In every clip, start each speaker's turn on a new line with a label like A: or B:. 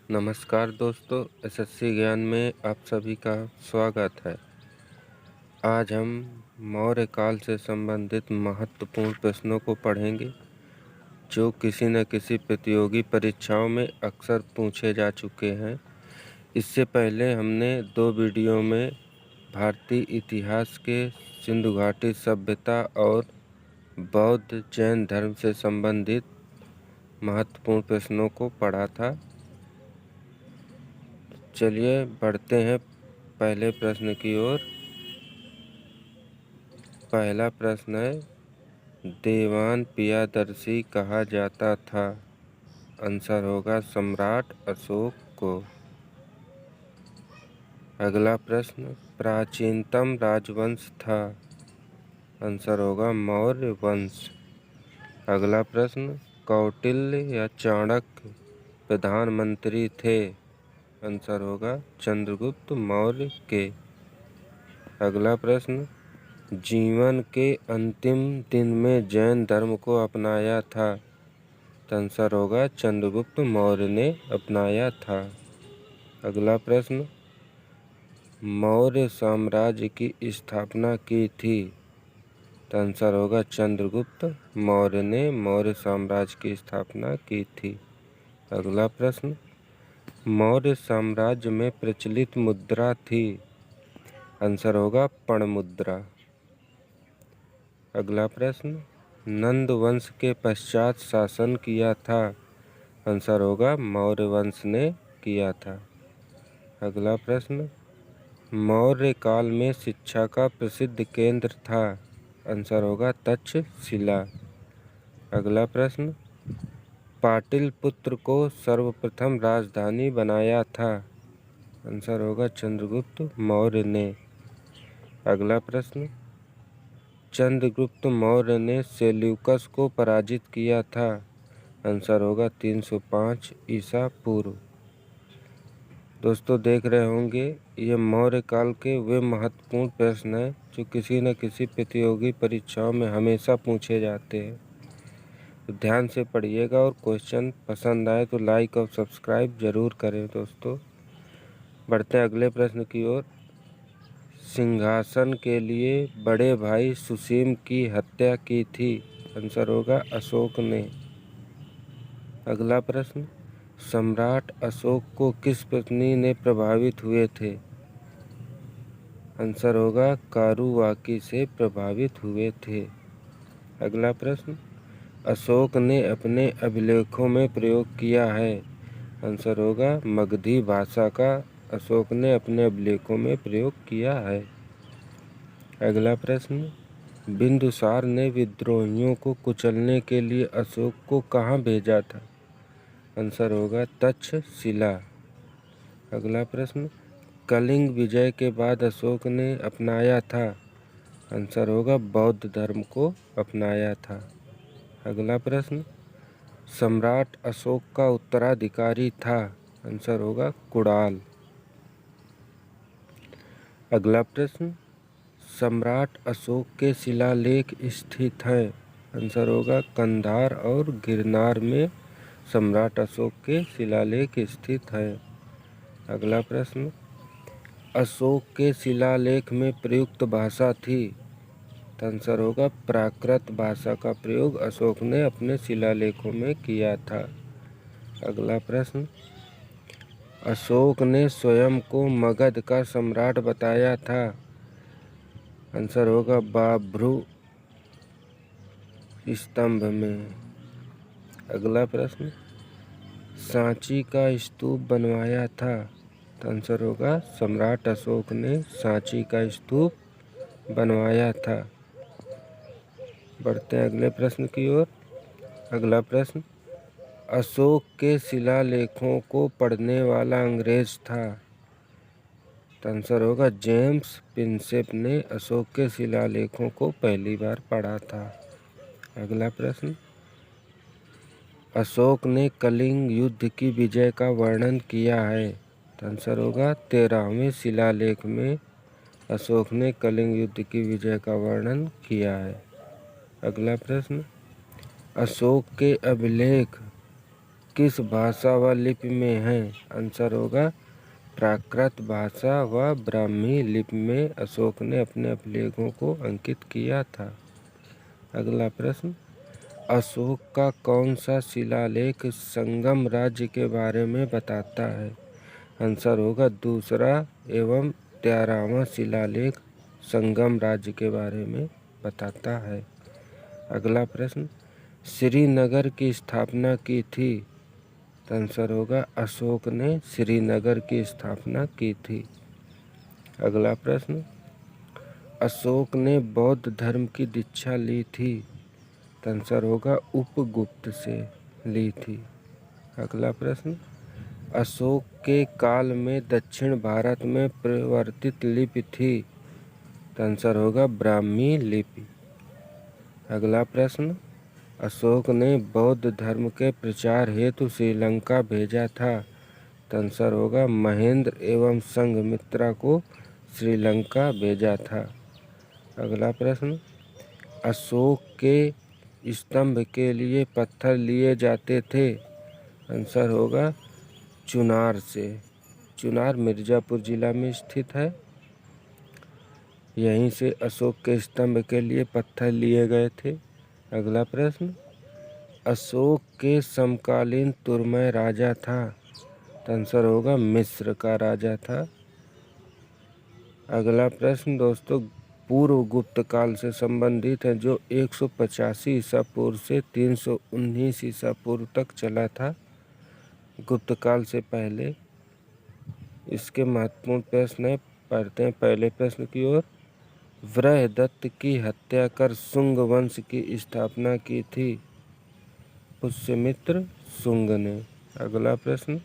A: नमस्कार दोस्तों, एसएससी ज्ञान में आप सभी का स्वागत है। आज हम मौर्य काल से संबंधित महत्वपूर्ण प्रश्नों को पढ़ेंगे जो किसी न किसी प्रतियोगी परीक्षाओं में अक्सर पूछे जा चुके हैं। इससे पहले हमने 2 वीडियो में भारतीय इतिहास के सिंधु घाटी सभ्यता और बौद्ध जैन धर्म से संबंधित महत्वपूर्ण प्रश्नों को पढ़ा था। चलिए बढ़ते हैं पहले प्रश्न की ओर। पहला प्रश्न है, देवान प्रियदर्शी कहा जाता था? आंसर होगा सम्राट अशोक को। अगला प्रश्न, प्राचीनतम राजवंश था? आंसर होगा मौर्य वंश। अगला प्रश्न, कौटिल्य या चाणक्य प्रधानमंत्री थे? आंसर होगा चंद्रगुप्त मौर्य के। अगला प्रश्न, जीवन के अंतिम दिन में जैन धर्म को अपनाया था? आंसर होगा चंद्रगुप्त मौर्य ने अपनाया था। अगला प्रश्न, मौर्य साम्राज्य की स्थापना की थी? आंसर होगा चंद्रगुप्त मौर्य ने मौर्य साम्राज्य की स्थापना की थी। अगला प्रश्न, मौर्य साम्राज्य में प्रचलित मुद्रा थी? आंसर होगा पर्ण मुद्रा। अगला प्रश्न, नंद वंश के पश्चात शासन किया था? आंसर होगा मौर्य वंश ने किया था। अगला प्रश्न, मौर्य काल में शिक्षा का प्रसिद्ध केंद्र था? आंसर होगा तक्षशिला। अगला प्रश्न, पाटलिपुत्र को सर्वप्रथम राजधानी बनाया था? आंसर होगा चंद्रगुप्त मौर्य ने। अगला प्रश्न, चंद्रगुप्त मौर्य ने सेल्यूकस को पराजित किया था? आंसर होगा 305 ईसा पूर्व। दोस्तों देख रहे होंगे ये मौर्य काल के वे महत्वपूर्ण प्रश्न हैं जो किसी न किसी प्रतियोगी परीक्षाओं में हमेशा पूछे जाते हैं। तो ध्यान से पढ़िएगा और क्वेश्चन पसंद आए तो लाइक और सब्सक्राइब जरूर करें दोस्तों। बढ़ते हैं अगले प्रश्न की ओर। सिंहासन के लिए बड़े भाई सुसीम की हत्या की थी? आंसर होगा अशोक ने। अगला प्रश्न, सम्राट अशोक को किस पत्नी ने प्रभावित हुए थे? आंसर होगा कारुवाकी से प्रभावित हुए थे। अगला प्रश्न, अशोक ने अपने अभिलेखों में प्रयोग किया है? आंसर होगा मगधी भाषा का अशोक ने अपने अभिलेखों में प्रयोग किया है। अगला प्रश्न, बिंदुसार ने विद्रोहियों को कुचलने के लिए अशोक को कहाँ भेजा था? आंसर होगा तक्षशिला। अगला प्रश्न, कलिंग विजय के बाद अशोक ने अपनाया था? आंसर होगा बौद्ध धर्म को अपनाया था। अगला प्रश्न, सम्राट अशोक का उत्तराधिकारी था? आंसर होगा कुणाल। अगला प्रश्न, सम्राट अशोक के शिलालेख स्थित हैं? आंसर होगा कंधार और गिरनार में सम्राट अशोक के शिलालेख स्थित हैं। अगला प्रश्न, अशोक के शिलालेख में प्रयुक्त भाषा थी? आंसर होगा प्राकृत भाषा का प्रयोग अशोक ने अपने शिलालेखों में किया था। अगला प्रश्न, अशोक ने स्वयं को मगध का सम्राट बताया था? आंसर होगा बाभ्रू स्तंभ में। अगला प्रश्न, सांची का स्तूप बनवाया था? आंसर होगा सम्राट अशोक ने सांची का स्तूप बनवाया था। बढ़ते हैं अगले प्रश्न की ओर। अगला प्रश्न, अशोक के शिलालेखों को पढ़ने वाला अंग्रेज था? आंसर होगा जेम्स प्रिंसेप ने अशोक के शिलालेखों को पहली बार पढ़ा था। अगला प्रश्न, अशोक ने कलिंग युद्ध की विजय का वर्णन किया है? आंसर होगा 13वें शिलालेख में अशोक ने कलिंग युद्ध की विजय का वर्णन किया है। अगला प्रश्न, अशोक के अभिलेख किस भाषा व लिपि में है? आंसर होगा प्राकृत भाषा व ब्राह्मी लिपि में अशोक ने अपने अभिलेखों को अंकित किया था। अगला प्रश्न, अशोक का कौन सा शिलालेख संगम राज्य के बारे में बताता है? आंसर होगा दूसरा एवं 13वां शिलालेख संगम राज्य के बारे में बताता है। अगला प्रश्न, श्रीनगर की स्थापना की थी? आंसर होगा अशोक ने श्रीनगर की स्थापना की थी। अगला प्रश्न, अशोक ने बौद्ध धर्म की दीक्षा ली थी? आंसर होगा उपगुप्त से ली थी। अगला प्रश्न, अशोक के काल में दक्षिण भारत में प्रवर्तित लिपि थी? आंसर होगा ब्राह्मी लिपि। अगला प्रश्न, अशोक ने बौद्ध धर्म के प्रचार हेतु श्रीलंका भेजा था? आंसर होगा महेंद्र एवं संघमित्रा को श्रीलंका भेजा था। अगला प्रश्न, अशोक के स्तंभ के लिए पत्थर लिए जाते थे? आंसर होगा चुनार से। चुनार मिर्जापुर जिला में स्थित है, यहीं से अशोक के स्तंभ के लिए पत्थर लिए गए थे। अगला प्रश्न, अशोक के समकालीन तुर्मय राजा था? आंसर होगा मिस्र का राजा था। अगला प्रश्न दोस्तों पूर्व गुप्त काल से संबंधित है, जो 185 ईसा पूर्व से 319 ईसा पूर्व तक चला था, गुप्त काल से पहले। इसके महत्वपूर्ण प्रश्न है, पढ़ते हैं पहले प्रश्न की ओर। वृहदत्त की हत्या कर शुंग वंश की स्थापना की थी? पुष्यमित्र शुंग ने। अगला प्रश्न,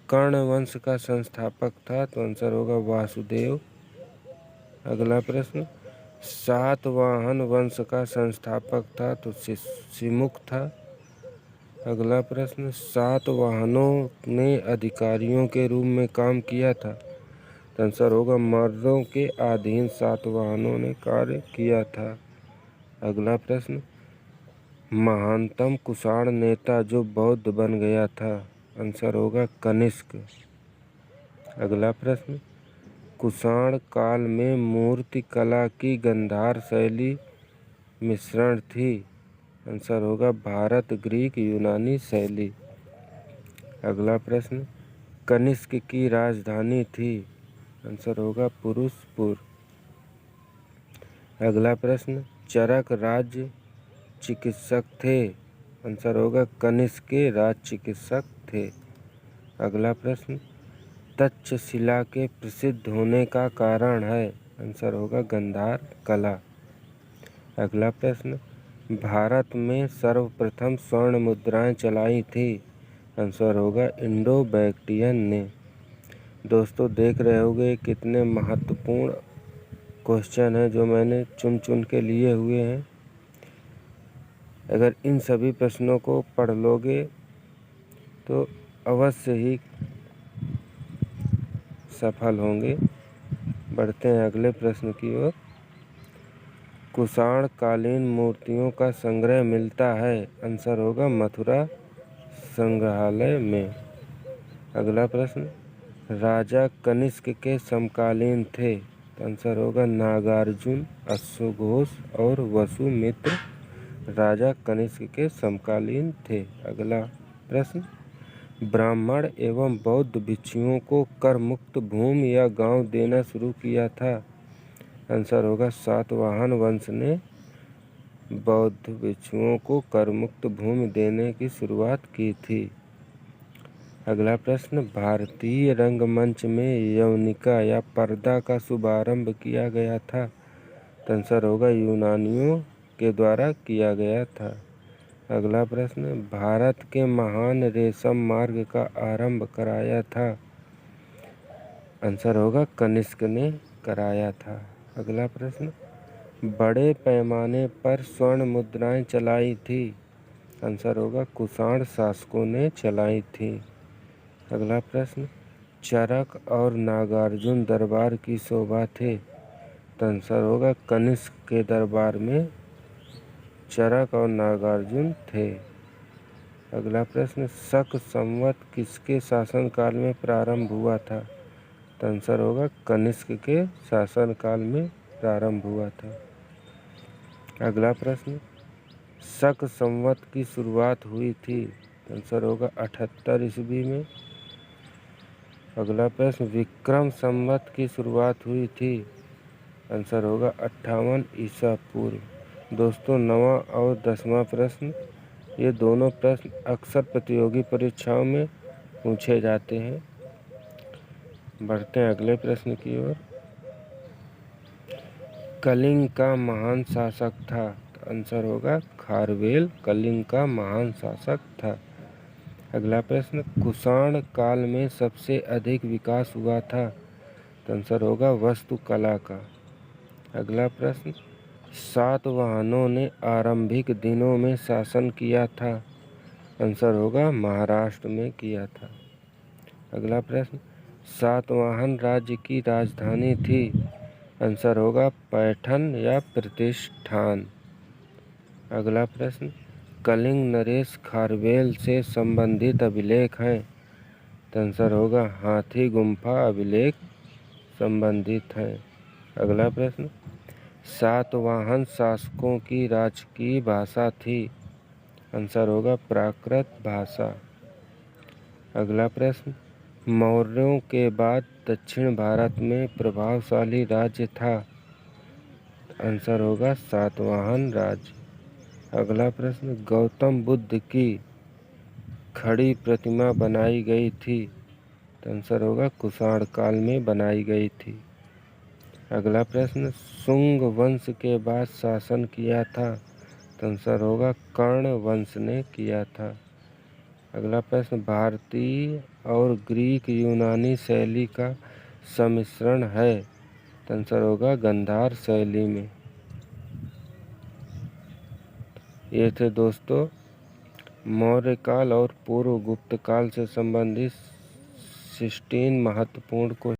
A: कर्ण वंश का संस्थापक था? तो आंसर होगा वासुदेव। अगला प्रश्न, सातवाहन वंश का संस्थापक था? तो सिमुक था। अगला प्रश्न, सातवाहनों ने अधिकारियों के रूप में काम किया था? तो आंसर होगा मर्दों के अधीन सातवाहनों ने कार्य किया था। अगला प्रश्न, महानतम कुषाण नेता जो बौद्ध बन गया था? आंसर होगा कनिष्क। अगला प्रश्न, कुषाण काल में मूर्ति कला की गांधार शैली मिश्रण थी? आंसर होगा भारत ग्रीक यूनानी शैली। अगला प्रश्न, कनिष्क की राजधानी थी? आंसर होगा पुरुषपुर। अगला प्रश्न, चरक राज्य चिकित्सक थे? आंसर होगा कनिष्क के राज चिकित्सक थे। अगला प्रश्न, तक्षशिला के प्रसिद्ध होने का कारण है? आंसर होगा गांधार कला। अगला प्रश्न, भारत में सर्वप्रथम स्वर्ण मुद्राएं चलाई थी? आंसर होगा इंडो बैक्टियन ने। दोस्तों देख रहे होंगे कितने महत्वपूर्ण क्वेश्चन हैं जो मैंने चुन चुन के लिए हुए हैं। अगर इन सभी प्रश्नों को पढ़ लोगे तो अवश्य ही सफल होंगे। बढ़ते हैं अगले प्रश्न की ओर। कुषाण कालीन मूर्तियों का संग्रह मिलता है? आंसर होगा मथुरा संग्रहालय में। अगला प्रश्न, राजा कनिष्क के समकालीन थे? आंसर होगा नागार्जुन, अश्वघोष और वसुमित्र राजा कनिष्क के समकालीन थे। अगला प्रश्न, ब्राह्मण एवं बौद्ध भिक्षुओं को कर मुक्त भूमि या गांव देना शुरू किया था? आंसर होगा सातवाहन वंश ने बौद्ध भिक्षुओं को कर मुक्त भूमि देने की शुरुआत की थी। अगला प्रश्न, भारतीय रंगमंच में यवनिका या पर्दा का शुभारंभ किया गया था? आंसर होगा यूनानियों के द्वारा किया गया था। अगला प्रश्न, भारत के महान रेशम मार्ग का आरंभ कराया था? आंसर होगा कनिष्क ने कराया था। अगला प्रश्न, बड़े पैमाने पर स्वर्ण मुद्राएं चलाई थी? आंसर होगा कुषाण शासकों ने चलाई थी। अगला प्रश्न, चरक और नागार्जुन दरबार की शोभा थे? आंसर होगा कनिष्क के दरबार में चरक और नागार्जुन थे। अगला प्रश्न, शक संवत किसके शासनकाल में प्रारंभ हुआ था? तो आंसर होगा कनिष्क के शासनकाल में प्रारंभ हुआ था। अगला प्रश्न, शक संवत की शुरुआत हुई थी? तो आंसर होगा 78 ईस्वी में। अगला प्रश्न, विक्रम संवत की शुरुआत हुई थी? आंसर होगा 58 ईसा पूर्व। दोस्तों 9वां और 10वां प्रश्न, ये दोनों प्रश्न अक्सर प्रतियोगी परीक्षाओं में पूछे जाते हैं। बढ़ते हैं अगले प्रश्न की ओर। कलिंग का महान शासक था? तो आंसर होगा खारवेल कलिंग का महान शासक था। अगला प्रश्न, कुषाण काल में सबसे अधिक विकास हुआ था? तो आंसर होगा वास्तुकला का। अगला प्रश्न, सातवाहनों ने आरंभिक दिनों में शासन किया था? आंसर होगा महाराष्ट्र में किया था। अगला प्रश्न, सातवाहन राज्य की राजधानी थी? आंसर होगा पैठन या प्रतिष्ठान। अगला प्रश्न, कलिंग नरेश खारवेल से संबंधित अभिलेख हैं? तो आंसर होगा हाथी गुम्फा अभिलेख संबंधित हैं। अगला प्रश्न, सातवाहन शासकों की राजकीय भाषा थी? आंसर होगा प्राकृत भाषा। अगला प्रश्न, मौर्यों के बाद दक्षिण भारत में प्रभावशाली राज्य था? आंसर होगा सातवाहन राज्य। अगला प्रश्न, गौतम बुद्ध की खड़ी प्रतिमा बनाई गई थी? तो आंसर होगा कुषाण काल में बनाई गई थी। अगला प्रश्न, शुंग वंश के बाद शासन किया था? तो आंसर होगा कर्ण वंश ने किया था। अगला प्रश्न, भारतीय और ग्रीक यूनानी शैली का सम्मिश्रण है? तो आंसर होगा गांधार शैली में। ये थे दोस्तों मौर्य काल और पूर्व गुप्त काल से संबंधित 16 महत्वपूर्ण